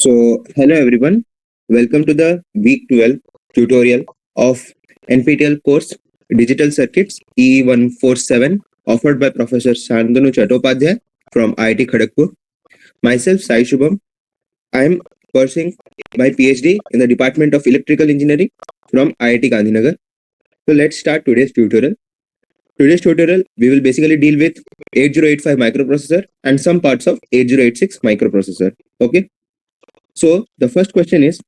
Hello everyone. Welcome to the week 12 tutorial of NPTEL course Digital Circuits E147 offered by Professor Shantanu Chattopadhyay from IIT Kharagpur. Myself, Sai Shubham. I am pursuing my PhD in the Department of Electrical Engineering from IIT Gandhinagar. So let's start today's tutorial. Today's tutorial, we will basically deal with 8085 microprocessor and some parts of 8086 microprocessor. Okay. So the first question is,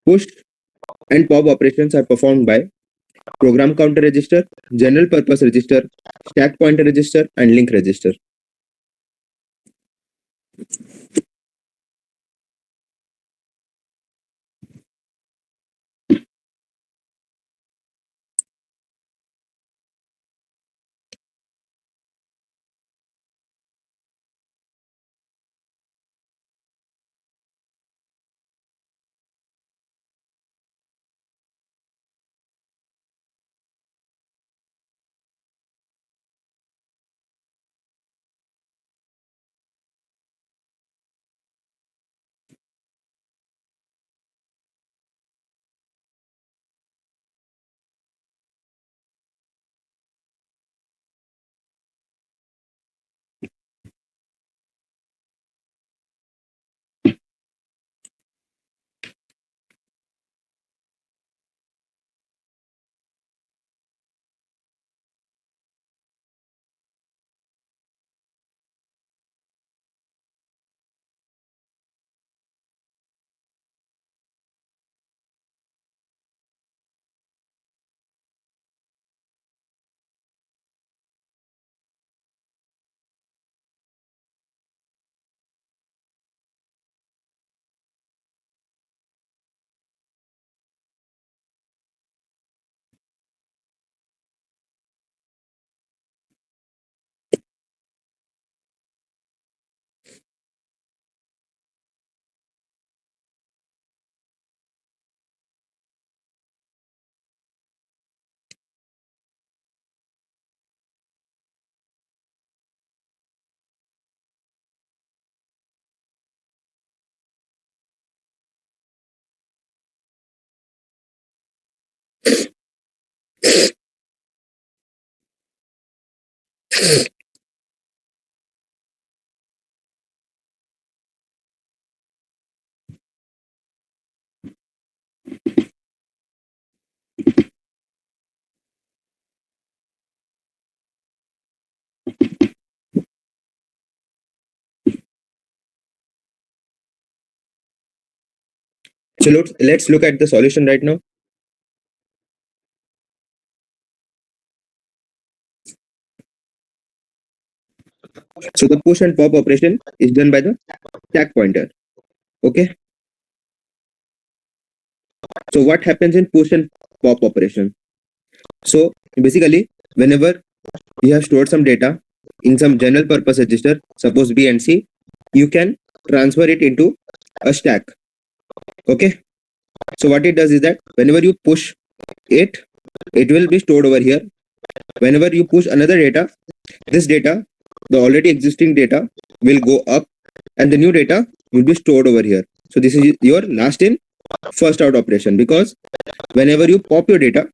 push and pop operations are performed by program counter register, general purpose register, stack pointer register, and link register. So let's look at the solution right now. So the push and pop operation is done by the stack pointer. Okay. So what happens in push and pop operation? So basically, whenever you have stored some data in some general purpose register, suppose B and C, you can transfer it into a stack. Okay. So what it does is that whenever you push it, it will be stored over here. Whenever you push another data, this data, the already existing data, will go up and the new data will be stored over here. So this is your last in, first out operation, because whenever you pop your data,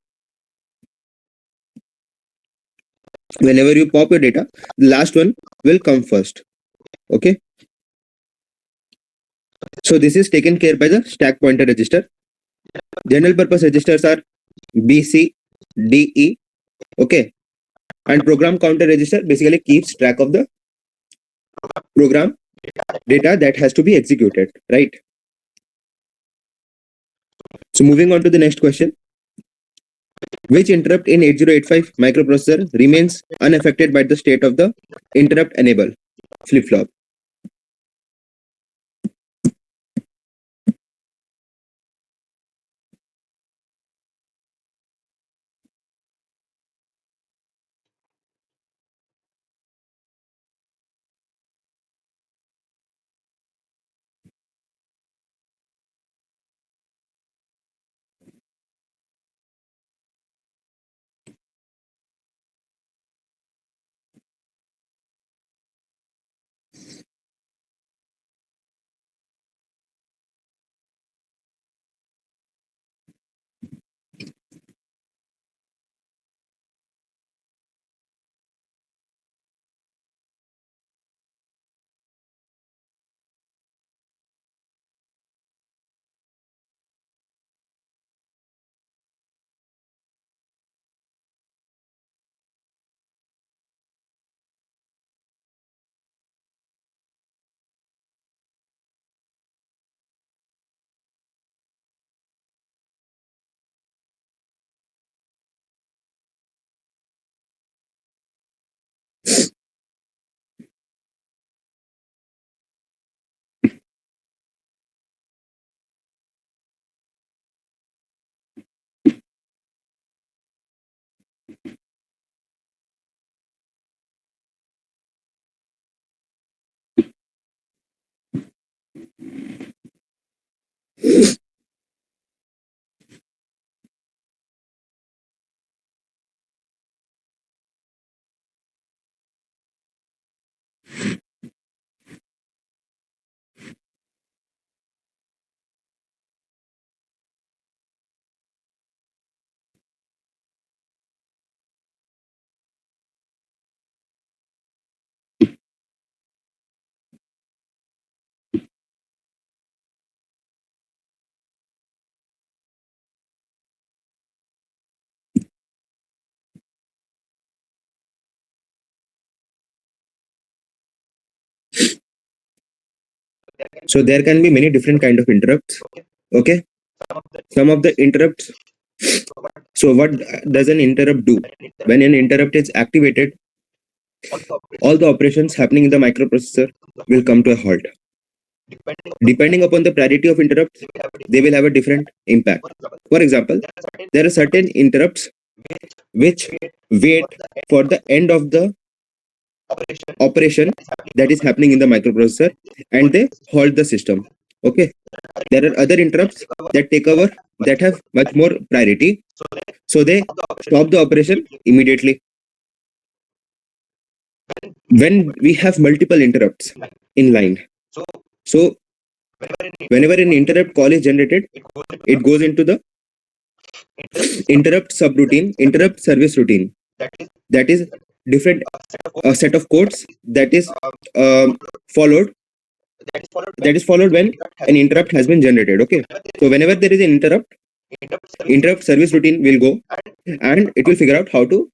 the last one will come first. Okay. So this is taken care by the stack pointer register. General purpose registers are B, C, D, E. Okay. And program counter register basically keeps track of the program data that has to be executed, right? So moving on to the next question. Which interrupt in 8085 microprocessor remains unaffected by the state of the interrupt enable flip-flop? So there can be many different kind of interrupts. Okay. Some of the interrupts. So what does an interrupt do? When an interrupt is activated, all the operations happening in the microprocessor will come to a halt. Depending upon the priority of interrupts, they will have a different impact. For example, there are certain interrupts which wait for the end of the operation that is happening in the microprocessor and they halt the system. Okay. There are other interrupts that take over that have much more priority. So they stop the operation immediately. When we have multiple interrupts in line, so whenever an interrupt call is generated, it goes into the interrupt subroutine, interrupt service routine. That is different a set of codes that is followed when an interrupt has been generated. Okay, so whenever there is an interrupt service routine will go and it will figure out how to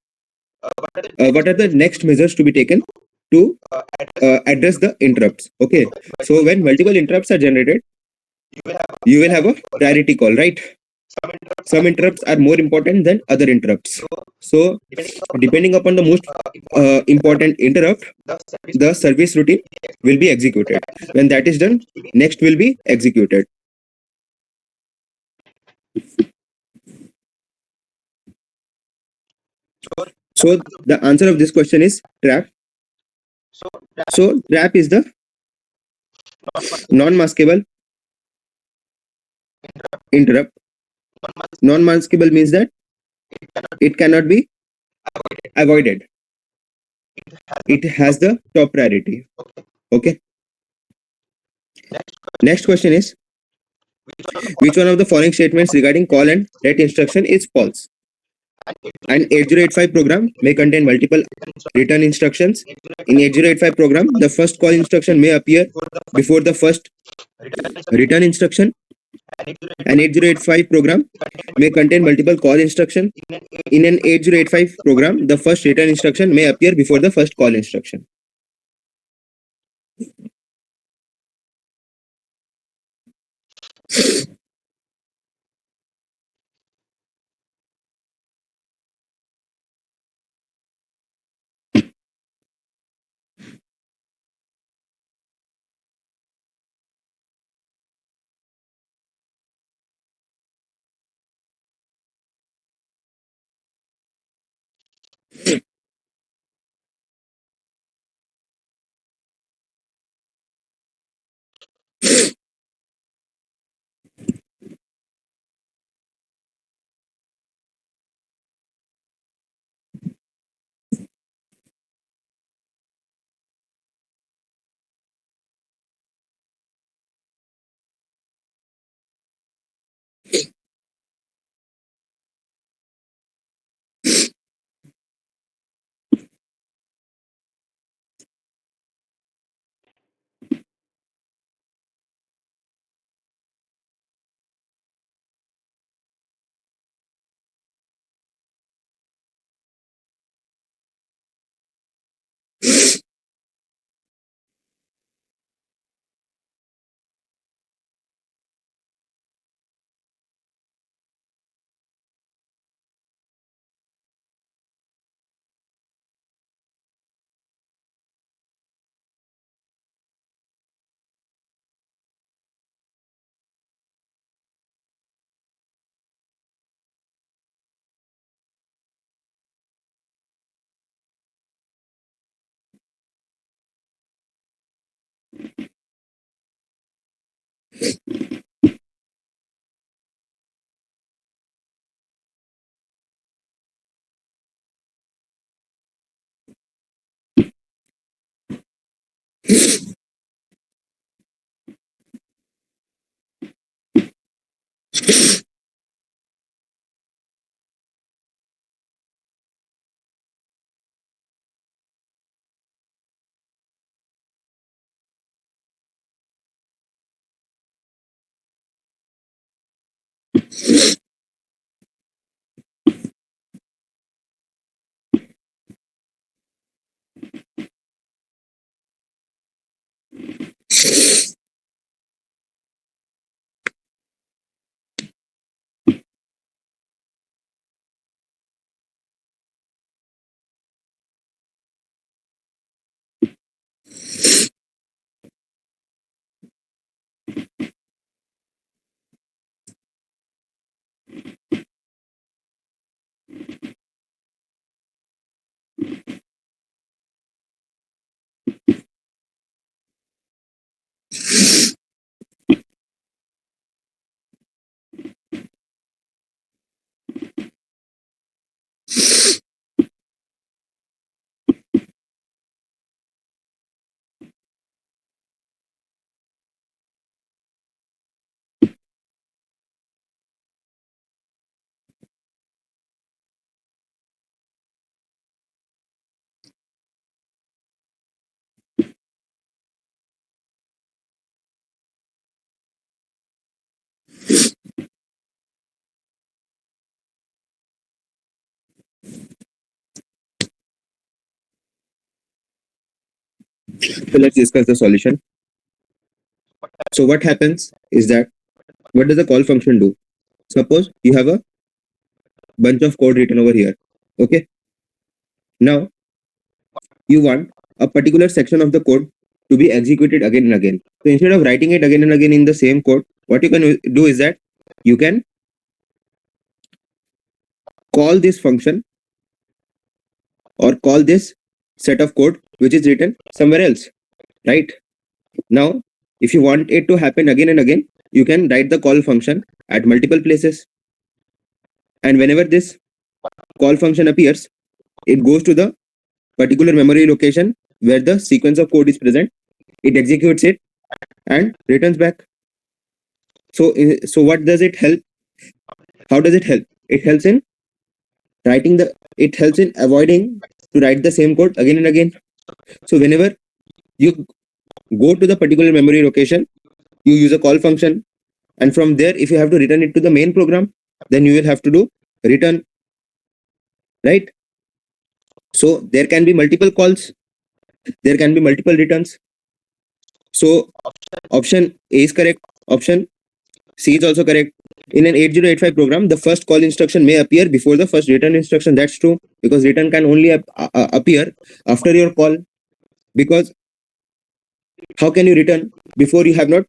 what are the next measures to be taken to address the interrupts. Okay, so when multiple interrupts are generated, you will have a priority call, right? Some interrupts are more important than other interrupts. So depending upon the most important interrupt, the service routine will be executed. When that is done, next will be executed. So the answer of this question is trap. So trap is the non-maskable interrupt. Non-maskable means that it cannot be avoided. It has the top priority. Okay. Next question is, which one of the following statements regarding call and write instruction is false? An 8085 program may contain multiple return instructions. In 8085 program, the first call instruction may appear before the first return instruction. An 8085 program may contain multiple call instructions. In an 8085 program, the first return instruction may appear before the first call instruction. So let's discuss the solution. So what happens is that, what does the call function do? Suppose you have a bunch of code written over here. Okay. Now you want a particular section of the code to be executed again and again. So instead of writing it again and again in the same code, what you can do is that you can call this function or call this set of code which is written somewhere else, right? Now, if you want it to happen again and again, you can write the call function at multiple places. And whenever this call function appears, it goes to the particular memory location where the sequence of code is present. It executes it and returns back. So what does it help? How does it help? It helps in it helps in avoiding to write the same code again and again. So whenever you go to the particular memory location, you use a call function, and from there, if you have to return it to the main program, then you will have to do return, right? So there can be multiple calls, there can be multiple returns. So option A is correct, option C is also correct. In an 8085 program, the first call instruction may appear before the first return instruction. That's true, because return can only appear after your call. Because how can you return before you have not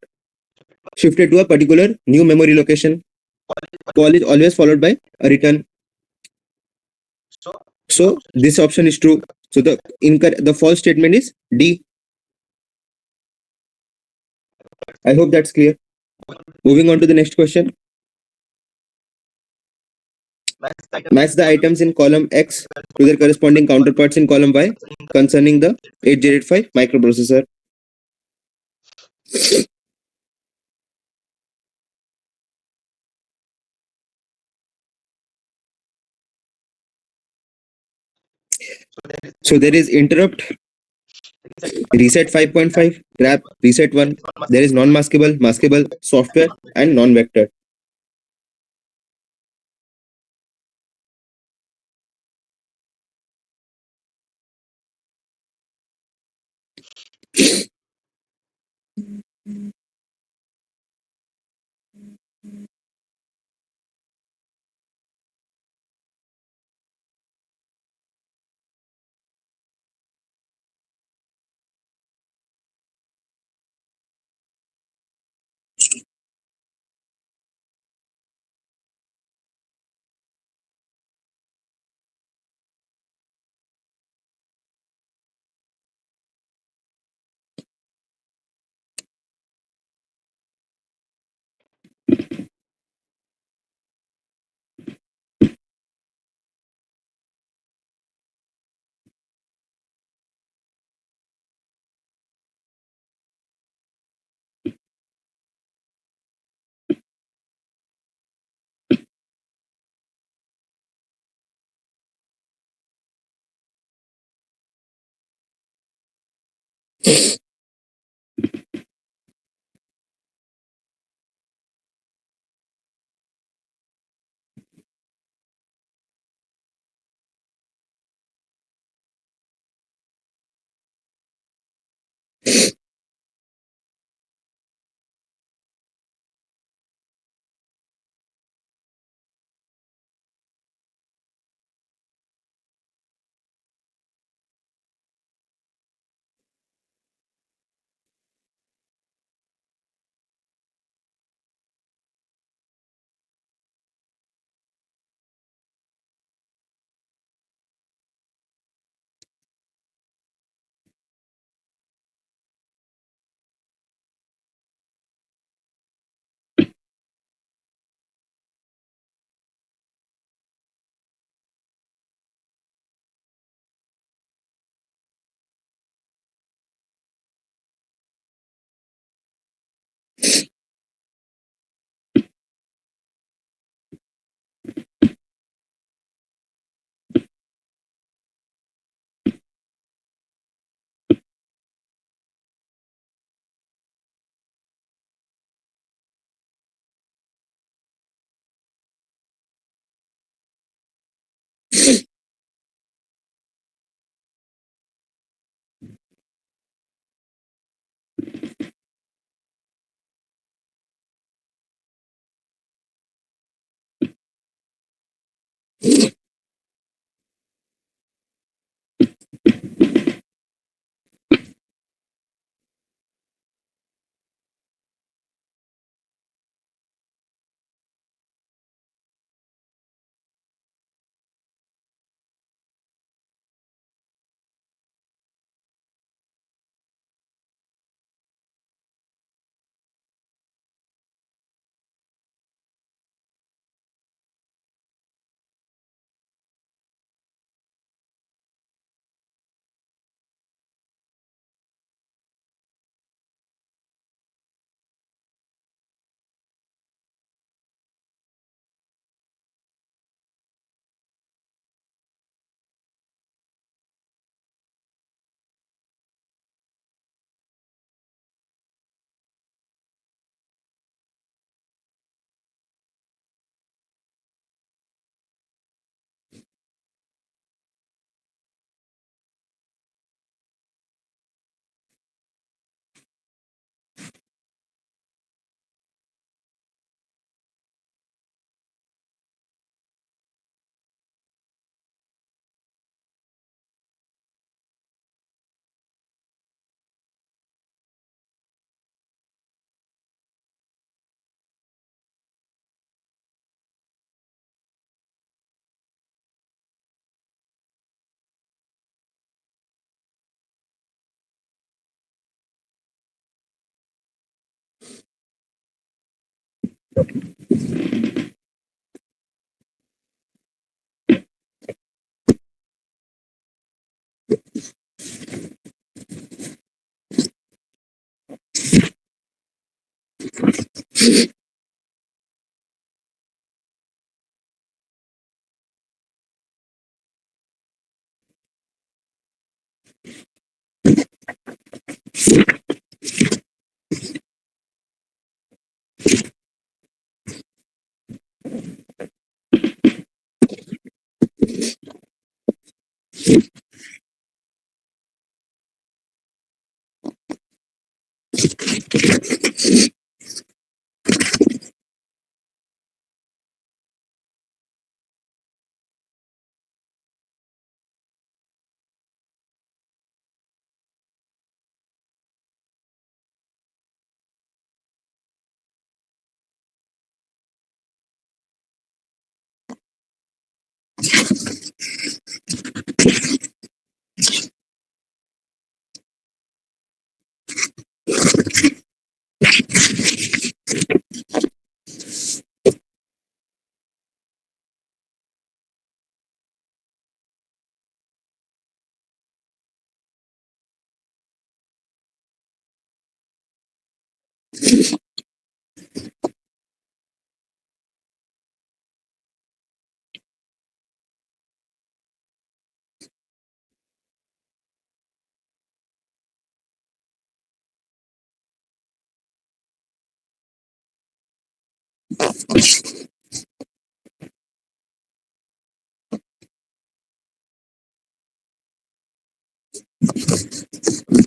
shifted to a particular new memory location? Call is always followed by a return. So this option is true. So the false statement is D. I hope that's clear. Moving on to the next question. Match the items in column X to their corresponding counterparts in column Y concerning the 8085 microprocessor. So there is interrupt, reset 5.5, grab, reset 1. There is non-maskable, maskable, software, and non-vector.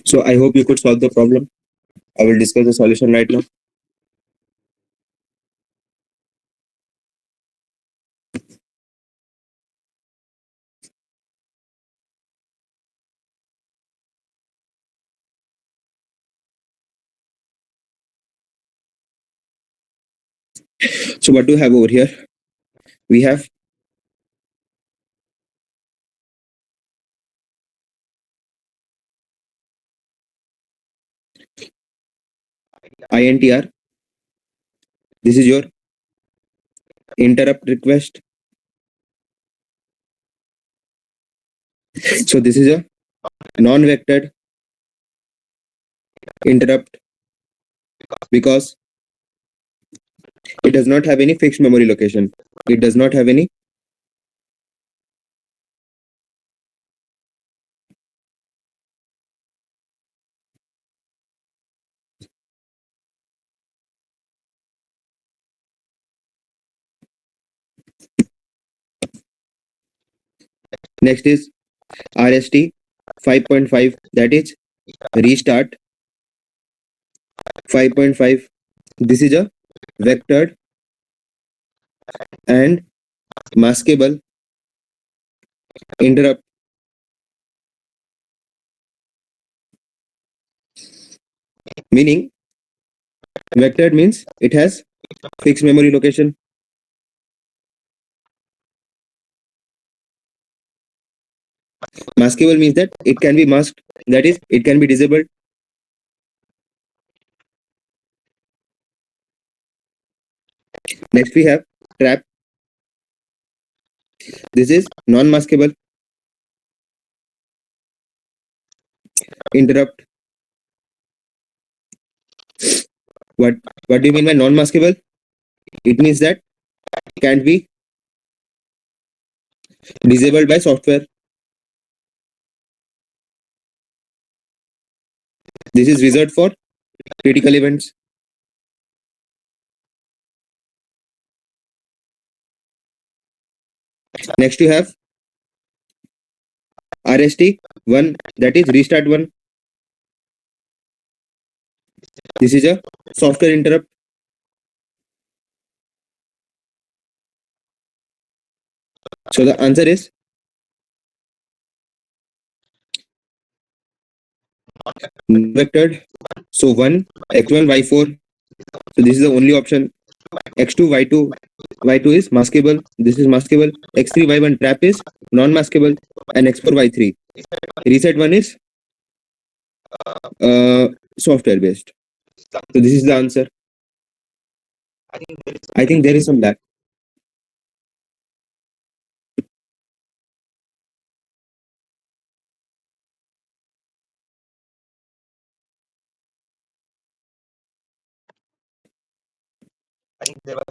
So I hope you could solve the problem. I will discuss the solution right now. So what do we have over here? We have INTR. This is your interrupt request. So this is a non-vectored interrupt because it does not have any fixed memory location. It does not have any next is RST 5.5, that is restart 5.5. This is a vectored and maskable interrupt, meaning vectored means it has fixed memory location. Maskable means that it can be masked, that is, it can be disabled. Next we have trap. This is non-maskable. Interrupt. What what do you mean by non-maskable? It means that can't be disabled by software. This is reserved for critical events. Next you have RST one, that is restart one. This is a software interrupt. So the answer is vectored. So 1 x1 y4. So this is the only option. x2 y2. Y2 is maskable. This is maskable. x3 y1 trap is non-maskable, and x4 y3. Reset one is software based. So this is the answer. I think there is some lag.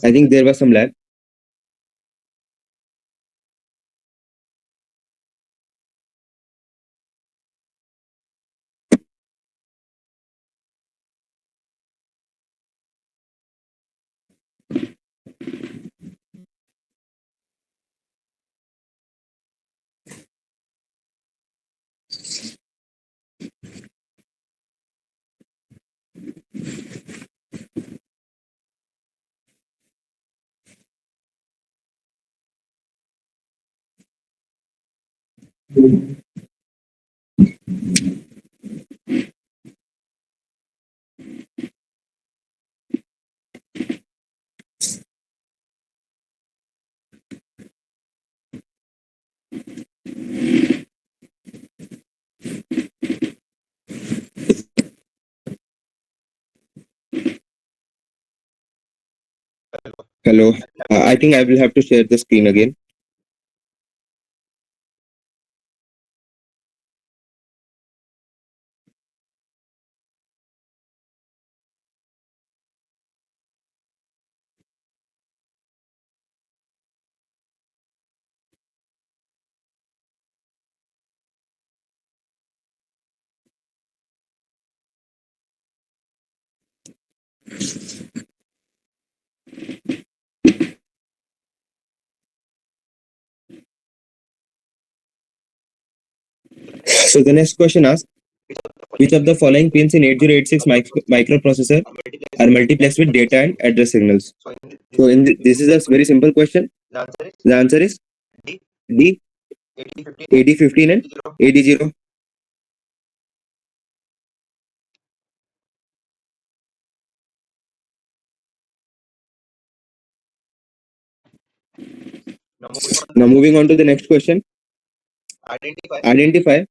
I think there was some lag. Hello. I think I will have to share the screen again. So the next question asks, which of the following pins in 8086 microprocessor are multiplexed with data and address signals? So this is a very simple question. The answer is D, 8015 and 80. Now moving on to the next question. Identify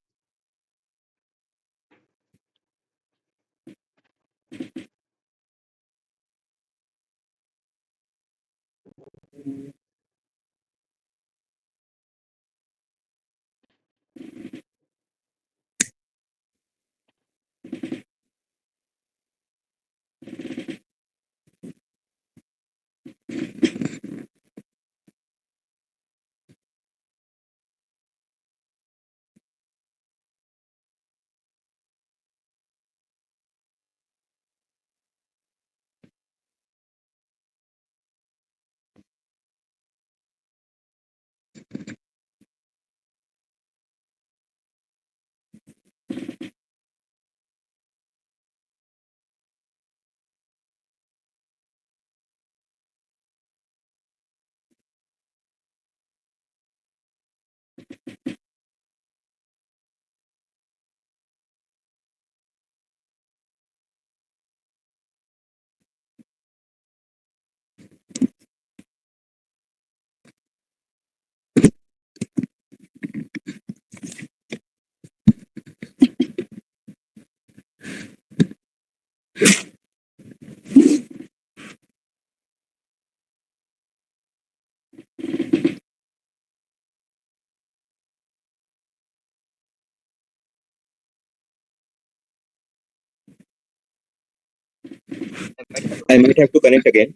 I might have to connect again.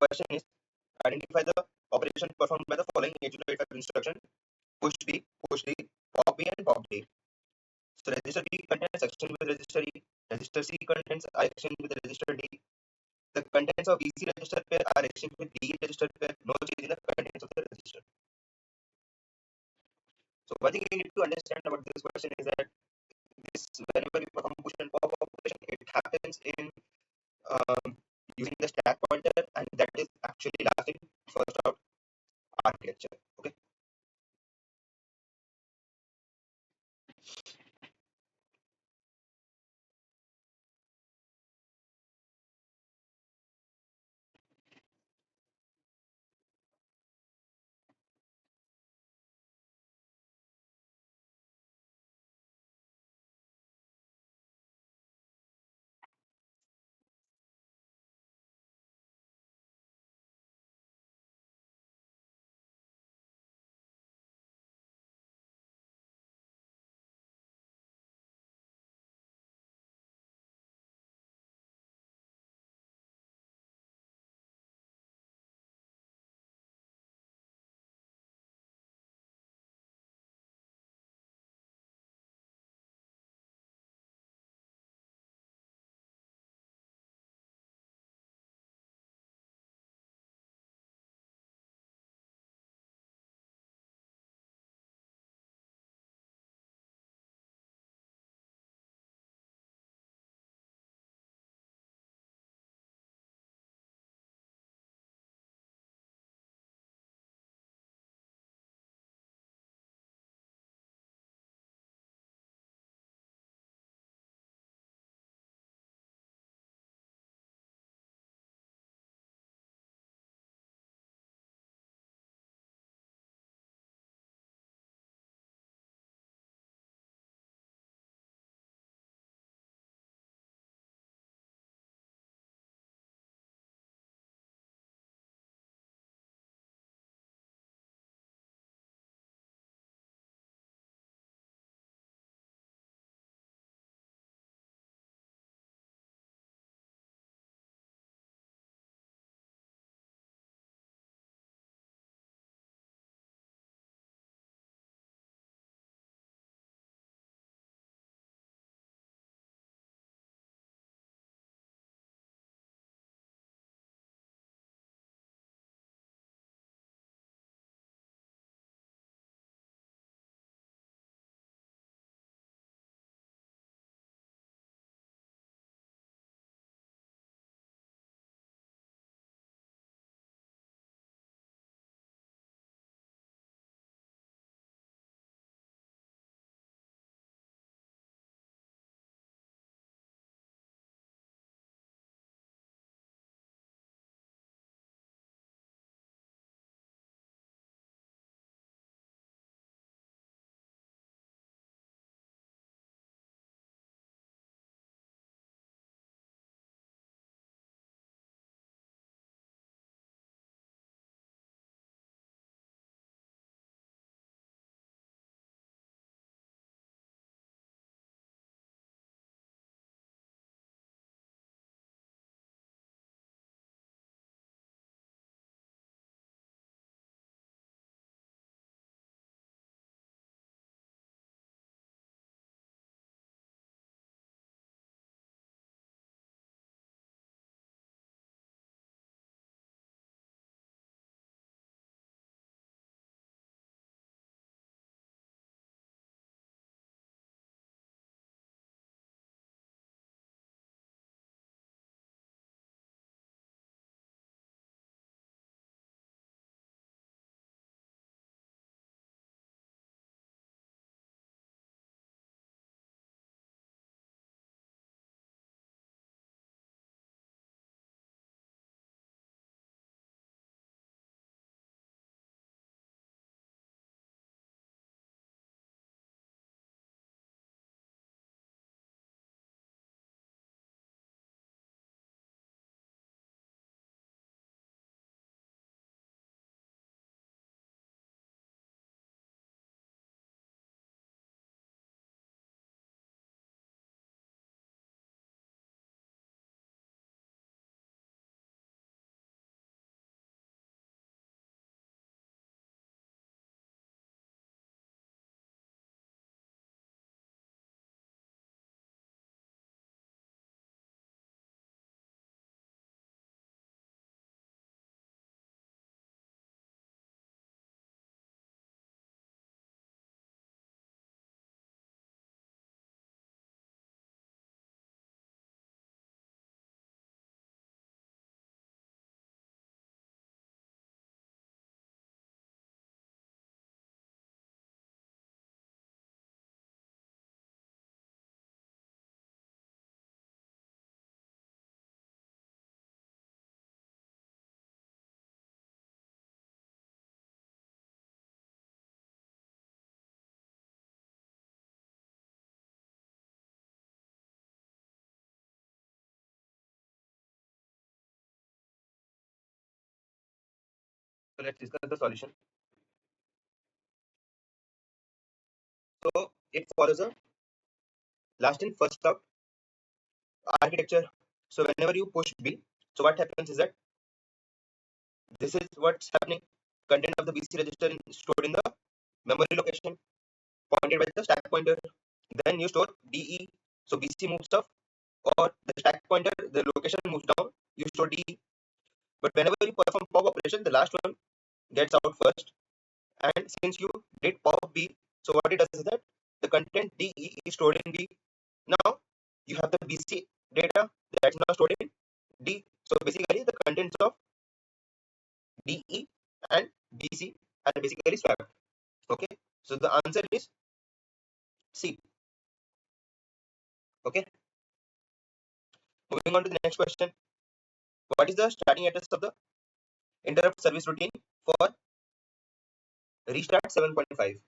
Question is, identify the operation performed by the following 8085 instruction: push B, push D, pop B, and pop D. So register B contains exchange with register E. Register C contains I exchange with register D. The contents of EC register pair are exchanged with D register pair. No change in the contents of the register. So one thing we need to understand about this question is that this whenever we perform push and pop operation, it happens in using the stack pointer, and that is actually last in first out architecture. Okay. So let's discuss the solution. So it follows a last in first out architecture. So whenever you push B, so what happens is that this is what's happening. Content of the BC register is stored in the memory location pointed by the stack pointer. Then you store DE. So BC moves up, or the stack pointer, the location moves down. You store DE. But whenever you perform pop operation, the last one gets out first. And since you did pop B, so what it does is that the content DE is stored in B. Now you have the BC data that's now stored in D. So basically the contents of DE and BC are basically swapped. Okay. So the answer is C. Okay. Moving on to the next question. What is the starting address of the interrupt service routine for restart 7.5?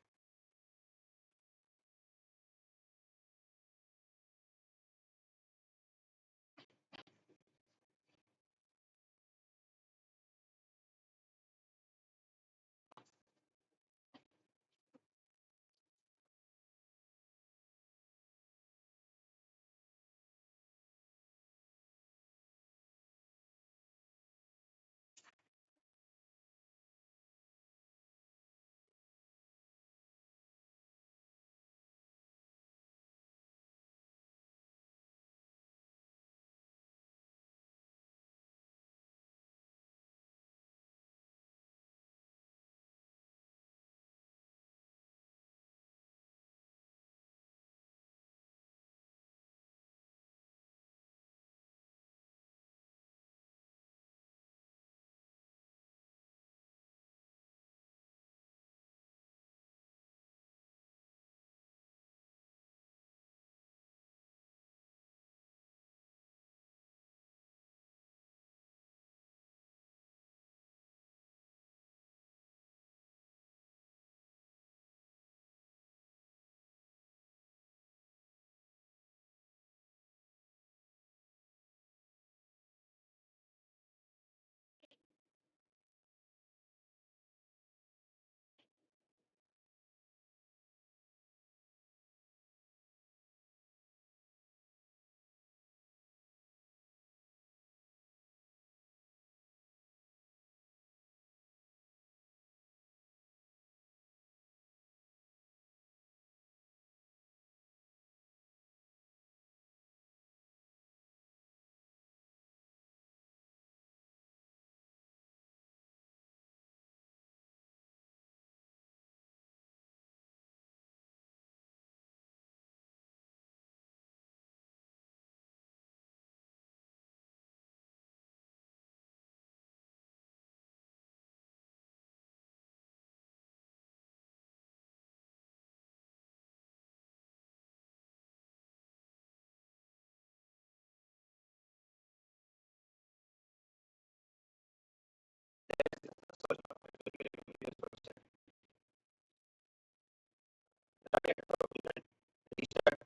Restart,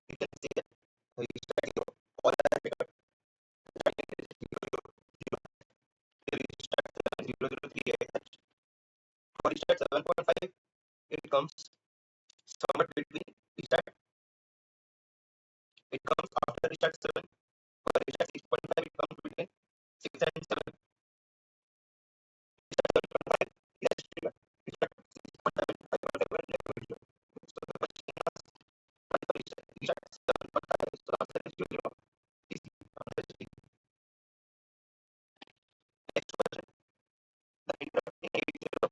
you can see that restart 0. All the record is 0, 0. Restart 70038. For restart 7.5, it comes somewhat between restart. It comes after restart 7. For restart 6.5, it comes between 6 and 7. Restart 7.5 is actually restart 6.7, 5.7, and 11. So the question is, what is the restart 7.5? So the answer is 0. Easy. Answer is D. Next question. The interrupting 80, the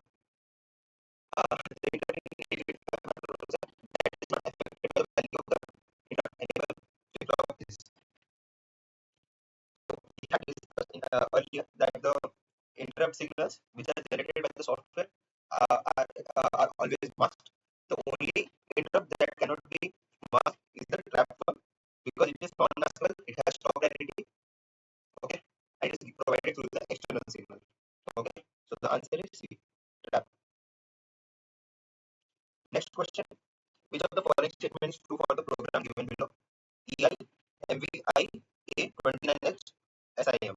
interrupting 80 that is not affected by the value of the interrupt enable flip-flop is. So we had discussed earlier that the interrupt signals which are generated by the software are always masked. The only interrupt that cannot be masked is the trap one because it is non-maskable, it has stopped identity, okay, and it is provided through the external signal. Okay, so the answer is C, trap. Next question. Which of the following statements is true for the program given below? EI, MVI, A29X, SIM.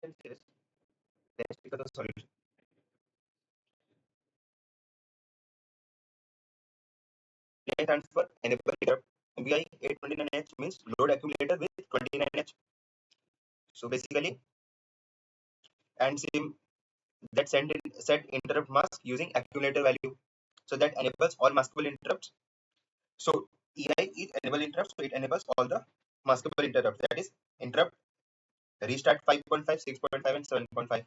is, let's pick up the solution. PI stands for enable interrupt. PI 829H means load accumulator with 29H. So basically, and same that set interrupt mask using accumulator value. So that enables all maskable interrupts. So EI is enable interrupts, so it enables all the maskable interrupts. That is interrupt restart 5.5, 6.5, and 7.5.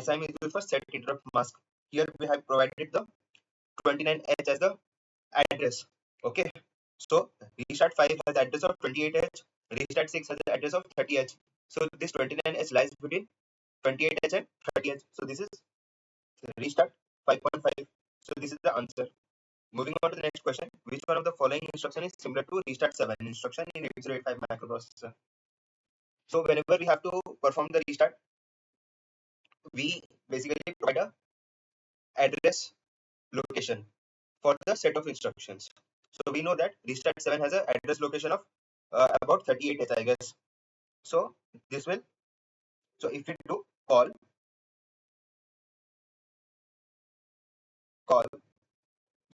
SIM is used for set interrupt mask. Here we have provided the 29H as the address. Okay. So restart 5 has the address of 28H, restart 6 has the address of 30H. So this 29H lies between 28H and 30H. So this is restart 5.5. So this is the answer. Moving on to the next question. Which one of the following instruction is similar to restart 7 instruction in 8085 microprocessor? So whenever we have to perform the restart, we basically provide a address location for the set of instructions. So we know that restart 7 has an address location of about 38H, I guess. So this will, so if we do call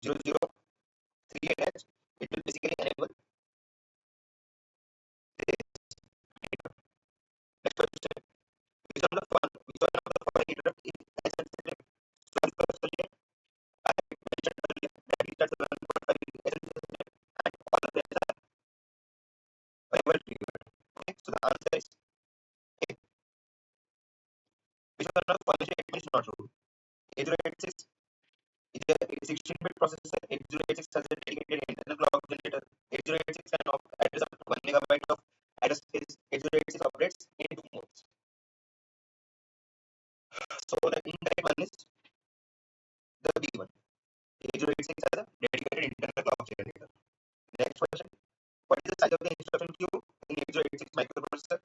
0038H, it will basically enable this. Next question. Which one of the following interrupt is as sensitive? So as earlier, I mentioned earlier that restart 7.5 is as sensitive and all of them are available to you. Okay, so the answer is A. Which one of the following statement is not true? 8086 is a 16-bit processor. 8086 has a dedicated internal clock generator. 8086 can address up to 1 megabyte of address space. 8086 operates in two modes. So the incorrect one is the B one. 8086 has a dedicated internal clock generator. Next question. What is the size of the instruction queue in 8086 microprocessor?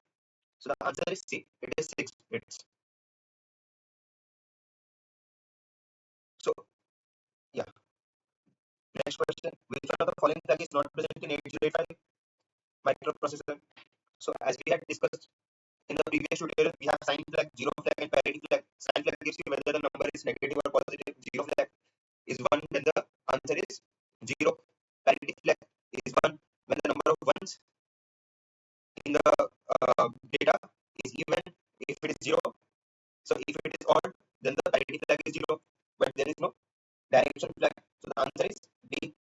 So the answer is C. It is 6 bits. So yeah. Next question. Which one of the following flag is not present in 8085 microprocessor? So as we had discussed in the previous tutorial, we have sign flag, zero flag, and parity flag. Sign flag gives you whether the number is negative or positive. Zero flag is 1 when the answer is 0. Parity flag is 1 when the number of ones in the data is even if it is 0. So if it is odd, then the parity flag is 0, but there is no direction flag. So the answer is D.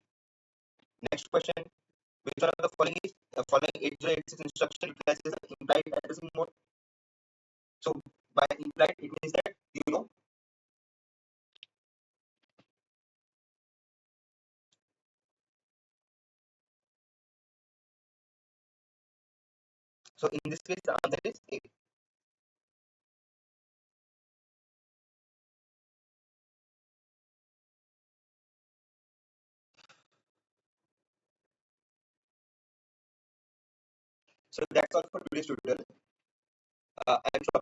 Next question. Which one of the following 8086 instruction utilizes the implied addressing mode? So by implied, it means that you know. So in this case, the answer is A. So that's all for today's tutorial. I'm sure